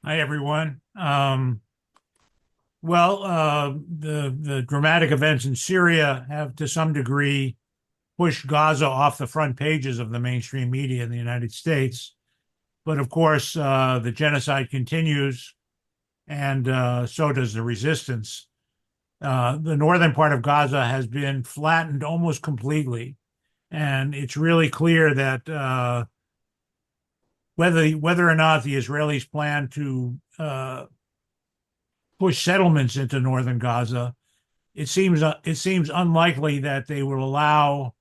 Hi, everyone. The dramatic events in Syria have, to some degree, pushed Gaza off the front pages of the mainstream media in the United States. But of course, the genocide continues, and so does the resistance. The northern part of Gaza has been flattened almost completely, and it's really clear that whether or not the Israelis plan to push settlements into northern Gaza, it seems unlikely that they will allow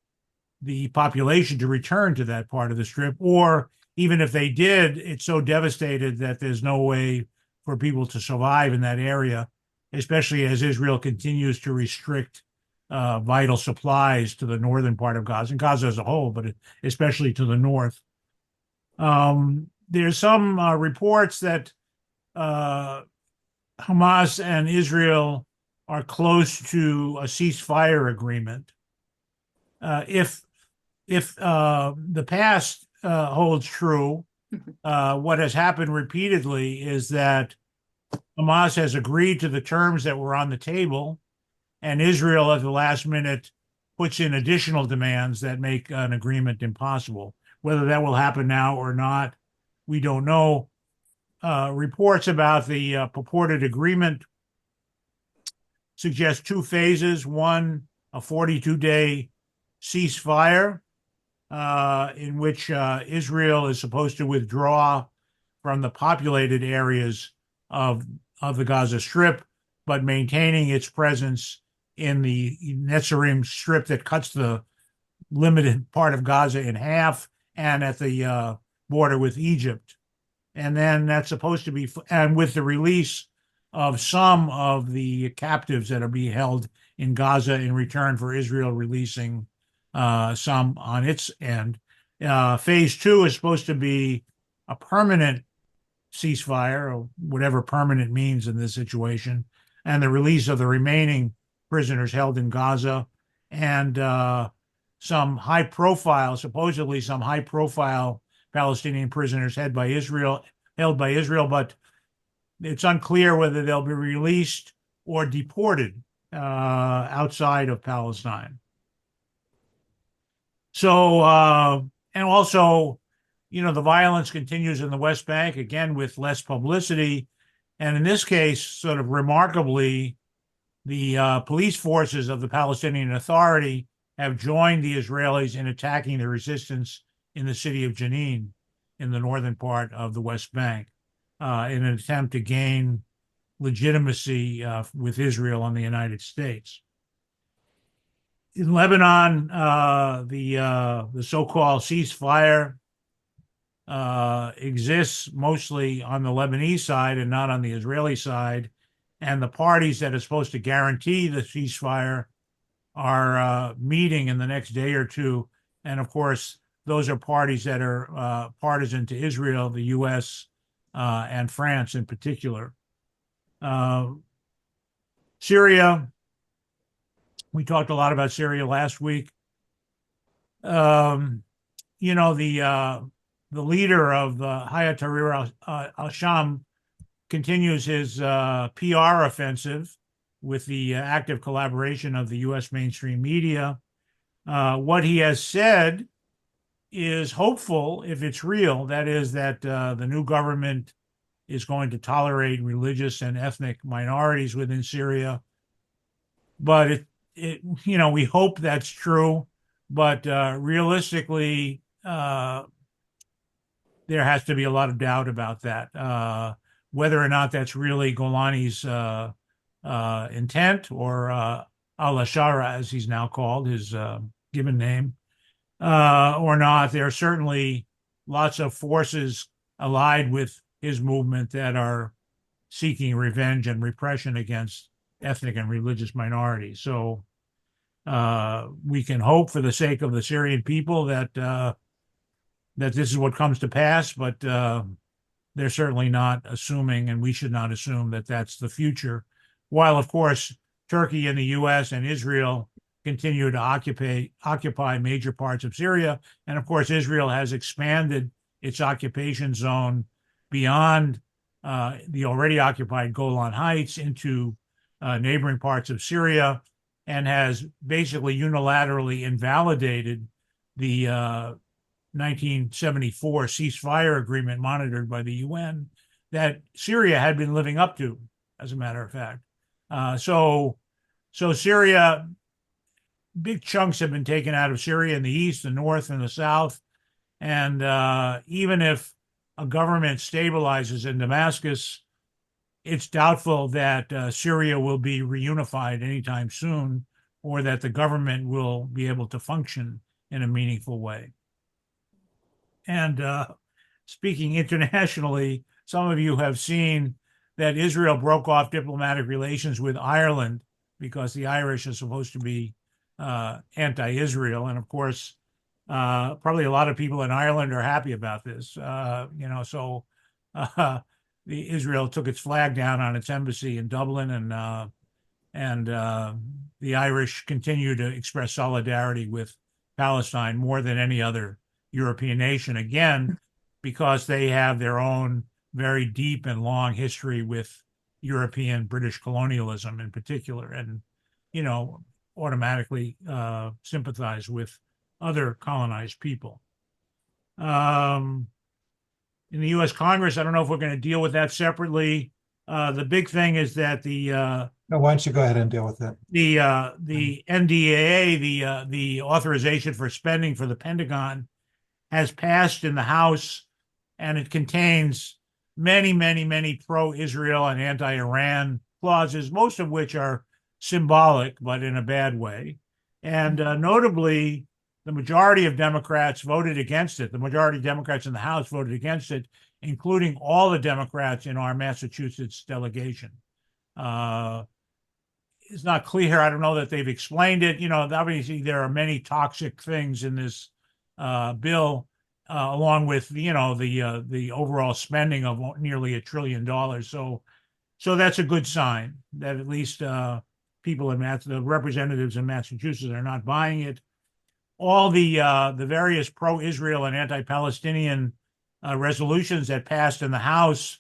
the population to return to that part of the strip, or even if they did, it's so devastated that there's no way for people to survive in that area, especially as Israel continues to restrict vital supplies to the northern part of Gaza, and Gaza as a whole, but especially to the north. There's some reports that uh, Hamas and Israel are close to a ceasefire agreement. If the past holds true, what has happened repeatedly is that Hamas has agreed to the terms that were on the table, and Israel at the last minute puts in additional demands that make an agreement impossible. Whether that will happen now or not, we don't know. Reports about the purported agreement suggest two phases. One, a 42-day ceasefire in which Israel is supposed to withdraw from the populated areas of, of the Gaza Strip, but maintaining its presence in the Netzarim Strip that cuts the limited part of Gaza in half, and at the border with Egypt. And then that's supposed to be, and with the release of some of the captives that are being held in Gaza in return for Israel releasing some on its end. Phase two is supposed to be a permanent ceasefire, or whatever permanent means in this situation, and the release of the remaining prisoners held in Gaza, and supposedly some high profile Palestinian prisoners held by Israel, but it's unclear whether they'll be released or deported outside of Palestine. So, and also, the violence continues in the West Bank, again, with less publicity. And in this case, sort of remarkably, the police forces of the Palestinian Authority have joined the Israelis in attacking the resistance in the city of Jenin in the northern part of the West Bank in an attempt to gain legitimacy with Israel and the United States. In Lebanon, the so-called ceasefire exists mostly on the Lebanese side and not on the Israeli side. And the parties that are supposed to guarantee the ceasefire are meeting in the next day or two. And of course, those are parties that are partisan to Israel, the U.S., and France in particular. Syria, we talked a lot about Syria last week. Um, the leader of Hayat Tahrir al-Sham continues his PR offensive with the active collaboration of the U.S. mainstream media. What he has said is hopeful if it's real. That is that the new government is going to tolerate religious and ethnic minorities within Syria. But we hope that's true. But realistically, there has to be a lot of doubt about that. Whether or not that's really Golani's intent, or al-Ashara, as he's now called, his given name, or not. There are certainly lots of forces allied with his movement that are seeking revenge and repression against ethnic and religious minorities. So we can hope, for the sake of the Syrian people, that this is what comes to pass, but they're certainly not assuming, and we should not assume, that that's the future. While, of course, Turkey and the U.S. and Israel continue to occupy major parts of Syria. And of course, Israel has expanded its occupation zone beyond the already occupied Golan Heights into neighboring parts of Syria, and has basically unilaterally invalidated the 1974 ceasefire agreement monitored by the UN that Syria had been living up to, as a matter of fact. So Syria, big chunks have been taken out of Syria in the east, the north, and the south. And even if a government stabilizes in Damascus, it's doubtful that Syria will be reunified anytime soon, or that the government will be able to function in a meaningful way. And speaking internationally, some of you have seen that Israel broke off diplomatic relations with Ireland because the Irish are supposed to be anti-Israel. And of course, probably a lot of people in Ireland are happy about this. So the Israel took its flag down on its embassy in Dublin, and the Irish continue to express solidarity with Palestine more than any other European nation, again, because they have their own very deep and long history with European British colonialism in particular, and, automatically sympathize with other colonized people. In the U.S. Congress, I don't know if we're going to deal with that separately. The big thing is that No, why don't you go ahead and deal with it? the NDAA, the authorization for spending for the Pentagon, has passed in the House, and it contains many, many, many pro-Israel and anti-Iran clauses, most of which are symbolic, but in a bad way. And notably, the majority of Democrats voted against it. The majority of Democrats in the House voted against it, including all the Democrats in our Massachusetts delegation. It's not clear. I don't know that they've explained it. Obviously there are many toxic things in this bill, along with the overall spending of nearly $1 trillion. So that's a good sign that at least people in the representatives in Massachusetts are not buying it. All the various pro-Israel and anti-Palestinian resolutions that passed in the House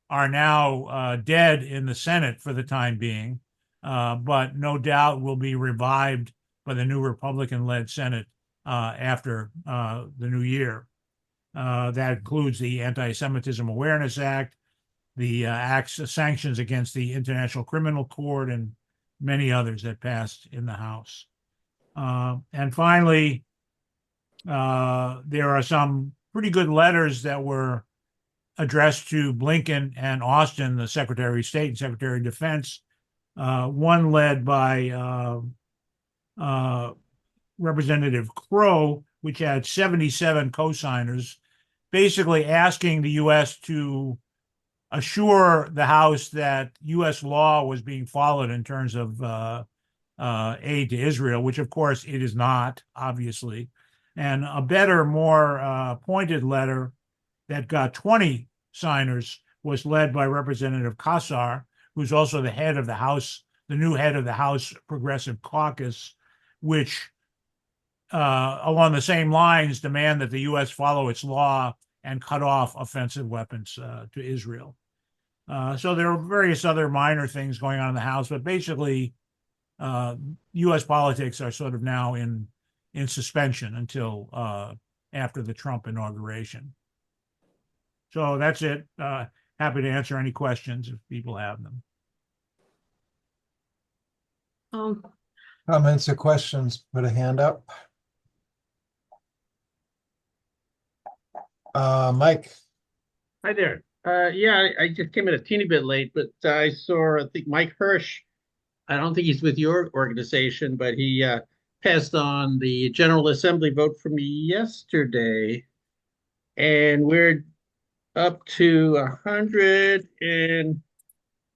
are now dead in the Senate for the time being, but no doubt will be revived by the new Republican-led Senate after the new year. That includes the Anti-Semitism Awareness Act, the sanctions against the International Criminal Court, and many others that passed in the House. And finally, there are some pretty good letters that were addressed to Blinken and Austin, the Secretary of State and Secretary of Defense, one led by Representative Crow, which had 77 co-signers, basically asking the U.S. to assure the House that U.S. law was being followed in terms of aid to Israel, which of course it is not, obviously. And a better, more pointed letter that got 20 signers was led by Representative Kassar, who's also the head of the House, the new head of the House Progressive Caucus, which along the same lines demand that the U.S. follow its law and cut off offensive weapons to Israel. So there are various other minor things going on in the House, but basically U.S. politics are sort of now in suspension until after the Trump inauguration. So that's it. Happy to answer any questions if people have them. Comments or questions, put a hand up. Mike. Hi there. Yeah, I just came in a teeny bit late, but I think Mike Hirsch, I don't think he's with your organization, but he passed on the General Assembly vote from yesterday. And we're up to 100 and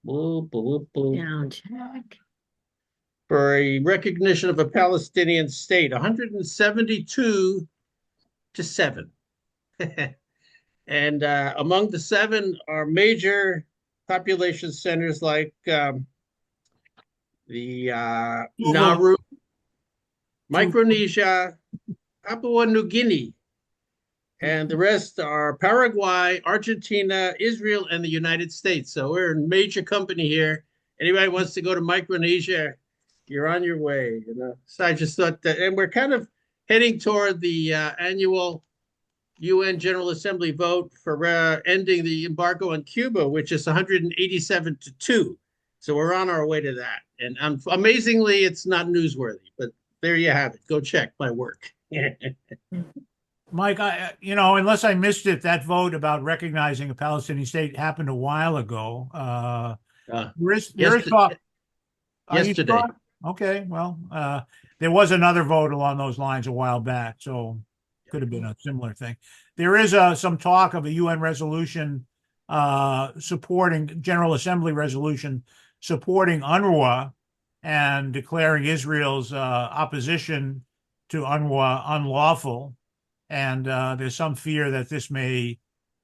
Down check. for a recognition of a Palestinian state, 172 to 7. And among the 7 are major population centers like Nauru, Micronesia, Papua New Guinea, and the rest are Paraguay, Argentina, Israel, and the United States. So we're in major company here. Anybody wants to go to Micronesia, you're on your way. So I just thought that, and we're kind of heading toward the annual UN General Assembly vote for ending the embargo on Cuba, which is 187-2. So we're on our way to that. And amazingly, it's not newsworthy, but there you have it. Go check my work. Mike, unless I missed it, that vote about recognizing a Palestinian state happened a while ago. There is talk. Are you Yesterday. sure? Okay, well, there was another vote along those lines a while back, so could have been a similar thing. There is some talk of a UN resolution supporting General Assembly resolution supporting UNRWA and declaring Israel's opposition to UNRWA unlawful. And there's some fear that this may,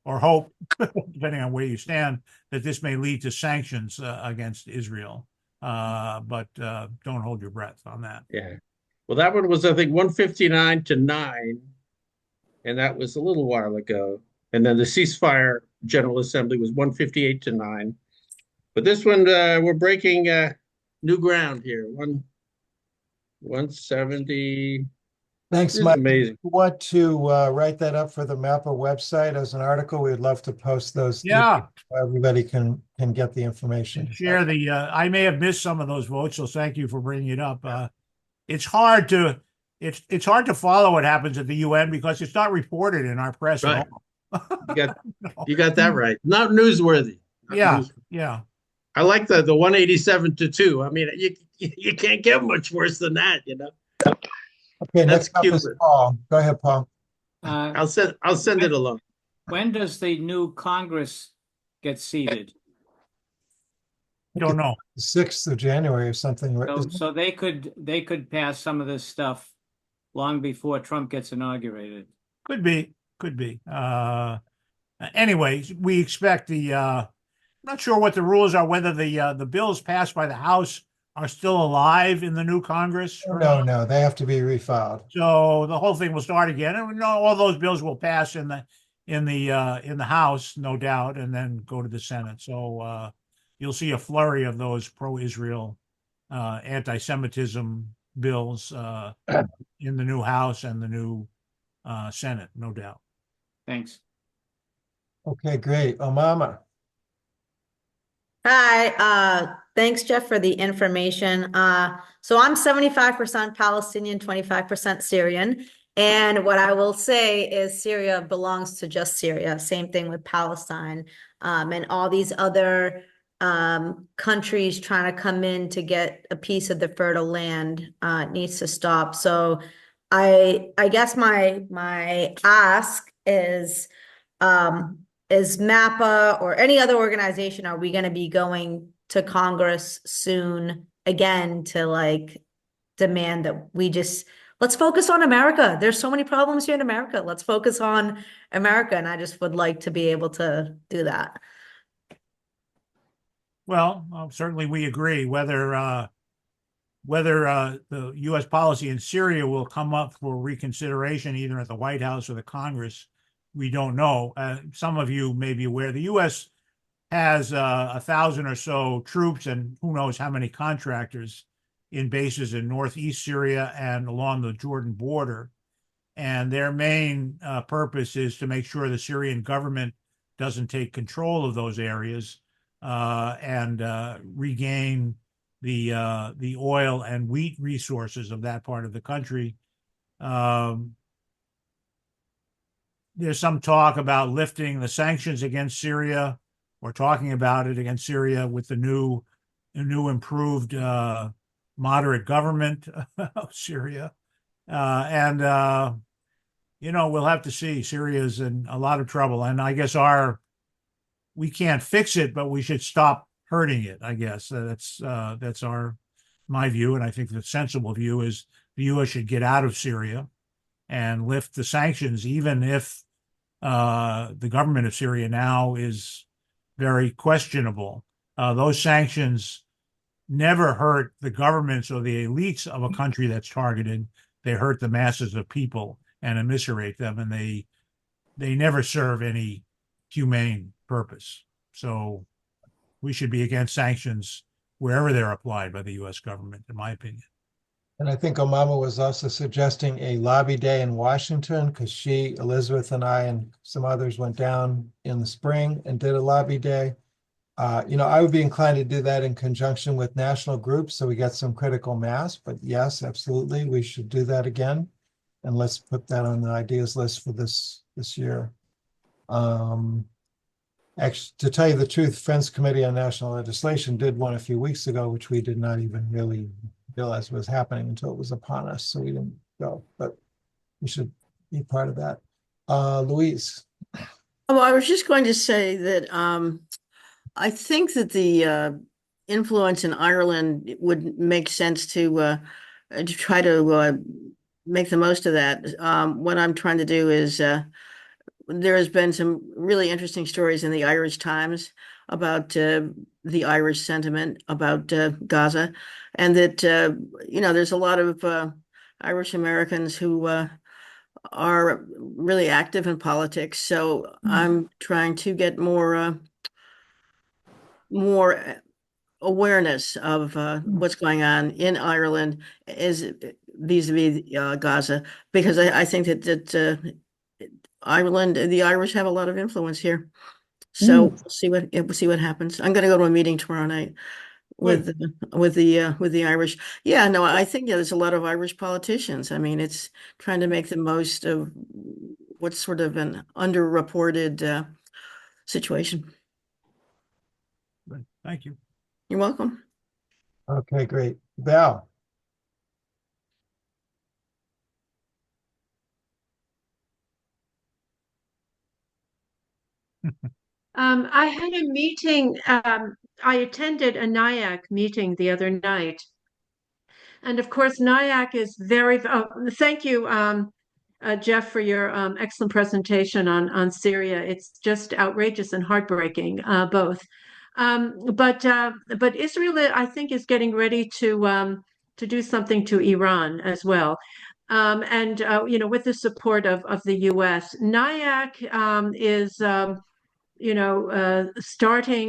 or hope, depending on where you stand, that this may lead to sanctions against Israel. But don't hold your breath on that. Yeah. Well, that one was, I think, 159-9, and that was a little while ago. And then the ceasefire General Assembly was 158-9. But this one, we're breaking new ground here. 170. Thanks, This is Mike. amazing. If you want to write that up for the MAPA website as an article, we'd love to post those. Yeah. So everybody can get the information. Share the, I may have missed some of those votes, so thank you for bringing it up. It's hard to follow what happens at the UN because it's not reported in our press Right. at all. You got that right. Not newsworthy. Not Yeah, newsworthy. yeah. I like the 187-2. I mean, you can't get much worse than that, Okay, That's next up is Cuba. Paul. Go ahead, Paul. I'll send it along. When does the new Congress get seated? Don't know. The 6th of January or something. So they could pass some of this stuff long before Trump gets inaugurated. Could be. Anyway, we expect I'm not sure what the rules are, whether the bills passed by the House are still alive in the new Congress. No, they have to be refiled. So the whole thing will start again, and all those bills will pass in the House, no doubt, and then go to the Senate. So you'll see a flurry of those pro-Israel, anti-Semitism bills in the new House and the new Senate, no doubt. Thanks. Okay, great. Omama. Hi, thanks, Jeff, for the information. So I'm 75% Palestinian, 25% Syrian. And what I will say is Syria belongs to just Syria. Same thing with Palestine. And all these other countries trying to come in to get a piece of the fertile land needs to stop. So I guess my ask is MAPA or any other organization, are we going to be going to Congress soon again to demand that let's focus on America. There's so many problems here in America. Let's focus on America. And I just would like to be able to do that. Well, certainly we agree. Whether the U.S. policy in Syria will come up for reconsideration either at the White House or the Congress, we don't know. Some of you may be aware the U.S. has 1,000 or so troops and who knows how many contractors in bases in northeast Syria and along the Jordan border. And their main purpose is to make sure the Syrian government doesn't take control of those areas and regain the oil and wheat resources of that part of the country. There's some talk about lifting the sanctions against Syria, or talking about it against Syria with the new improved moderate government of Syria. We'll have to see. Syria's in a lot of trouble. And I guess we can't fix it, but we should stop hurting it, I guess. That's my view. And I think the sensible view is the U.S. should get out of Syria and lift the sanctions, even if the government of Syria now is very questionable. Those sanctions never hurt the governments or the elites of a country that's targeted. They hurt the masses of people and immiserate them, and they they never serve any humane purpose. So we should be against sanctions wherever they're applied by the U.S. government, in my opinion. And I think Omama was also suggesting a lobby day in Washington because she, Elizabeth, and I, and some others went down in the spring and did a lobby day. I would be inclined to do that in conjunction with national groups, so we get some critical mass. But yes, absolutely, we should do that again, and let's put that on the ideas list for this year. Actually, to tell you the truth, Friends Committee on National Legislation did one a few weeks ago, which we did not even really realize was happening until it was upon us, so we didn't go. But we should be part of that. Louise. Oh, I was just going to say that I think that the influence in Ireland would make sense to try to make the most of that. What I'm trying to do is there has been some really interesting stories in the Irish Times about the Irish sentiment about Gaza, and that there's a lot of Irish Americans who are really active in politics. So I'm trying to get more awareness of what's going on in Ireland is vis-a-vis Gaza, because I think that Ireland, the Irish have a lot of influence here. So we'll see what happens. I'm going to go to a meeting tomorrow night with the Irish. Yeah, no, I think there's a lot of Irish politicians. I mean, it's trying to make the most of what's sort of an underreported situation. Thank you. You're welcome. Okay, great. Val. I had a meeting, I attended a NIAC meeting the other night. And of course, NIAC is thank you, Jeff, for your excellent presentation on Syria. It's just outrageous and heartbreaking, both. But Israel, I think, is getting ready to do something to Iran as well. With the support of the US. NIAC is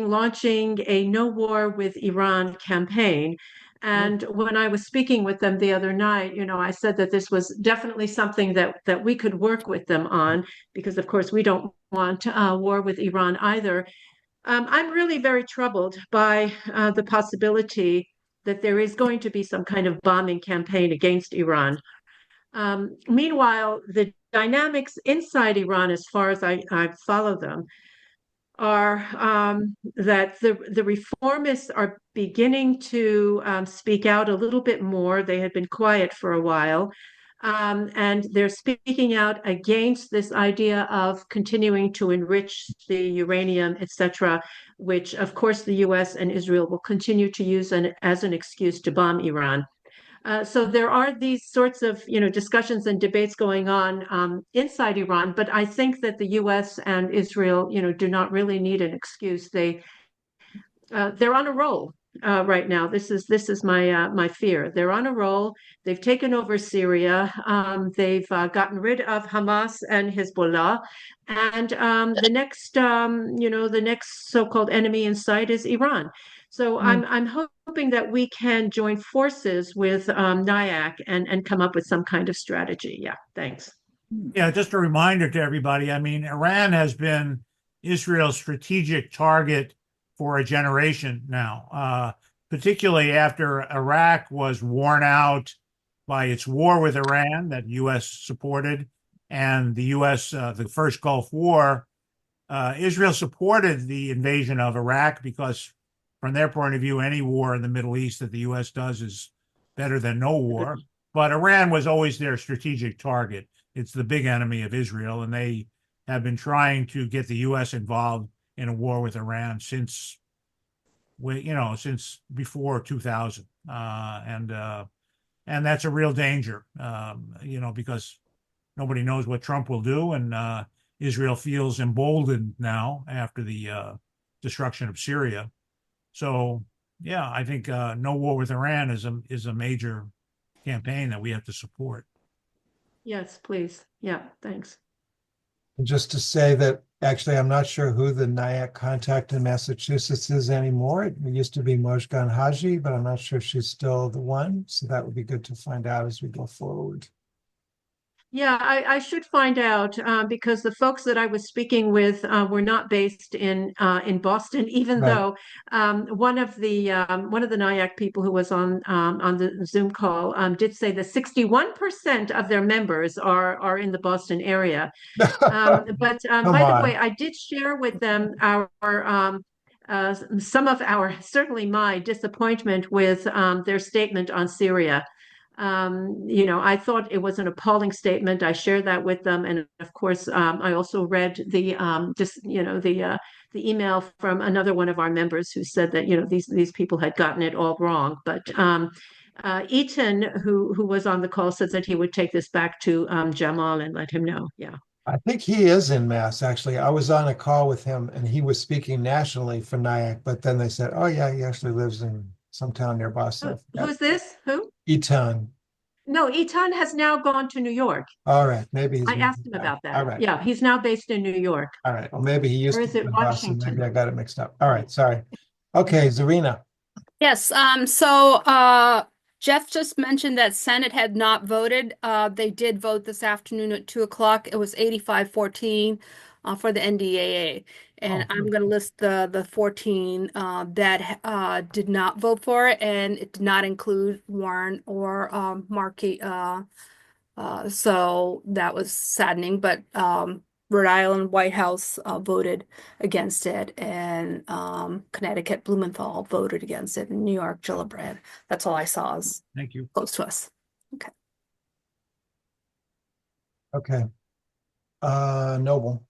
launching a no war with Iran campaign. And when I was speaking with them the other night, I said that this was definitely something that we could work with them on, because of course we don't want war with Iran either. I'm really very troubled by the possibility that there is going to be some kind of bombing campaign against Iran. Meanwhile, the dynamics inside Iran, as far as I follow them, are that the reformists are beginning to speak out a little bit more. They had been quiet for a while, and they're speaking out against this idea of continuing to enrich the uranium, etc., which, of course, the U.S. and Israel will continue to use as an excuse to bomb Iran. So there are these sorts of, discussions and debates going on inside Iran, but I think that the U.S. and Israel, do not really need an excuse. They're on a roll right now. This is my fear. They're on a roll. They've taken over Syria. They've gotten rid of Hamas and Hezbollah, and the next so-called enemy in sight is Iran. So I'm hoping that we can join forces with NIAC and come up with some kind of strategy. Yeah, thanks. Yeah, just a reminder to everybody. I mean, Iran has been Israel's strategic target for a generation now, particularly after Iraq was worn out by its war with Iran that U.S. supported, and the U.S., the first Gulf War. Israel supported the invasion of Iraq because, from their point of view, any war in the Middle East that the U.S. does is better than no war. But Iran was always their strategic target. It's the big enemy of Israel, and they have been trying to get the U.S. involved in a war with Iran since before 2000. And that's a real danger, because nobody knows what Trump will do, and Israel feels emboldened now after the destruction of Syria. So, yeah, I think no war with Iran is a major campaign that we have to support. Yes, please. Yeah, thanks. And just to say that, actually, I'm not sure who the NIAC contact in Massachusetts is anymore. It used to be Mojgan Haji, but I'm not sure she's still the one. So that would be good to find out as we go forward. Yeah, I should find out because the folks that I was speaking with were not based in Boston, even Right. though one of the NIAC people who was on the Zoom call did say that 61% of their members are in the Boston area. But Come by the on. way, I did share with them some of our, certainly my disappointment with their statement on Syria. I thought it was an appalling statement. I shared that with them, and of course, I also read the email from another one of our members who said that these people had gotten it all wrong. But Eaton, who was on the call, said that he would take this back to Jamal and let him know. Yeah. I think he is in Mass, actually. I was on a call with him and he was speaking nationally for NIAC, but then they said, oh, yeah, he actually lives in some town near Boston. Who's this? Who? Eton. No, Eaton has now gone to New York. All right. Maybe he's I asked him about all that. right. Yeah, he's now based in New York. All right. Well, maybe he used Or to is live it in Boston. Washington? Maybe I got it mixed up. All right. Sorry. Okay, Zarina. Yes, Jeff just mentioned that Senate had not voted. They did vote this afternoon at 2 o'clock. It was 85-14 for the NDAA. And Oh, I'm good. going to list the 14 that did not vote for it, and it did not include Warren or Markey. So that was saddening, but Rhode Island White House voted against it, and Connecticut Blumenthal voted against it, and New York Gillibrand. That's all I saw is Thank you. close to us. Okay. Noble.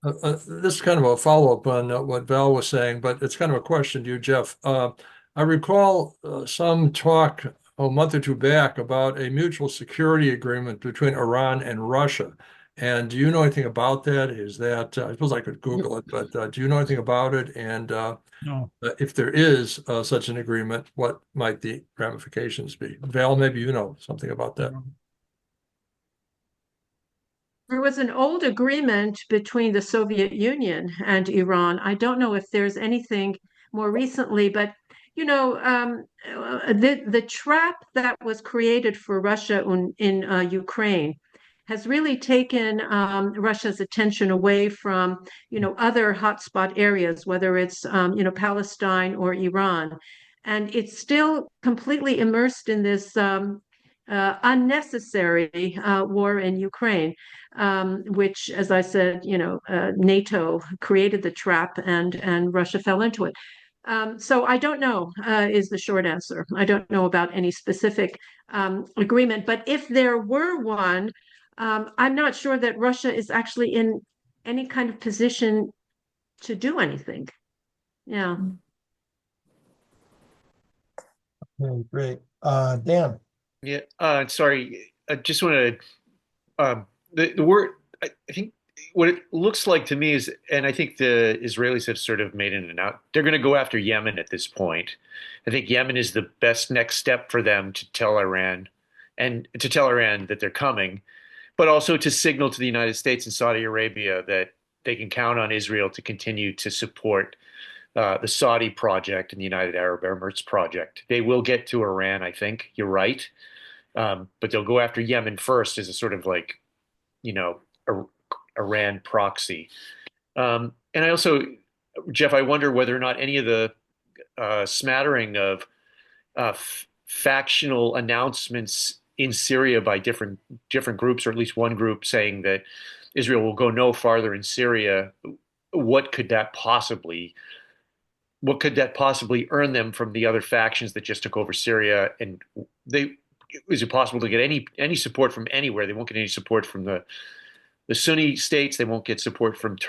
This is kind of a follow-up on what Val was saying, but it's kind of a question to you, Jeff. I recall some talk a month or two back about a mutual security agreement between Iran and Russia. And do you know anything about that? Is that, I suppose I could Google it, but do you know anything about it? And No. if there is such an agreement, what might the ramifications be? Val, maybe you know something about that. There was an old agreement between the Soviet Union and Iran. I don't know if there's anything more recently, but the trap that was created for Russia in Ukraine has really taken Russia's attention away from other hotspot areas, whether it's Palestine or Iran, and it's still completely immersed in this unnecessary war in Ukraine, which, as I said, NATO created the trap and Russia fell into it. So I don't know, is the short answer. I don't know about any specific agreement, but if there were one, I'm not sure that Russia is actually in any kind of position to do anything. Yeah. Okay, great. Dan. Yeah, sorry. I just want to the word. I think what it looks like to me is, and I think the Israelis have sort of made an announcement. They're going to go after Yemen at this point. I think Yemen is the best next step for them to tell Iran, and to tell Iran that they're coming, but also to signal to the United States and Saudi Arabia that they can count on Israel to continue to support the Saudi project and the United Arab Emirates project. They will get to Iran, I think. You're right. But they'll go after Yemen first as a sort of like, Iran proxy. And I also, Jeff, I wonder whether or not any of the smattering of factional announcements in Syria by different groups, or at least one group saying that Israel will go no farther in Syria, what could that possibly earn them from the other factions that just took over Syria? And is it possible to get any support from anywhere? They won't get any support from the Sunni states. They won't get support from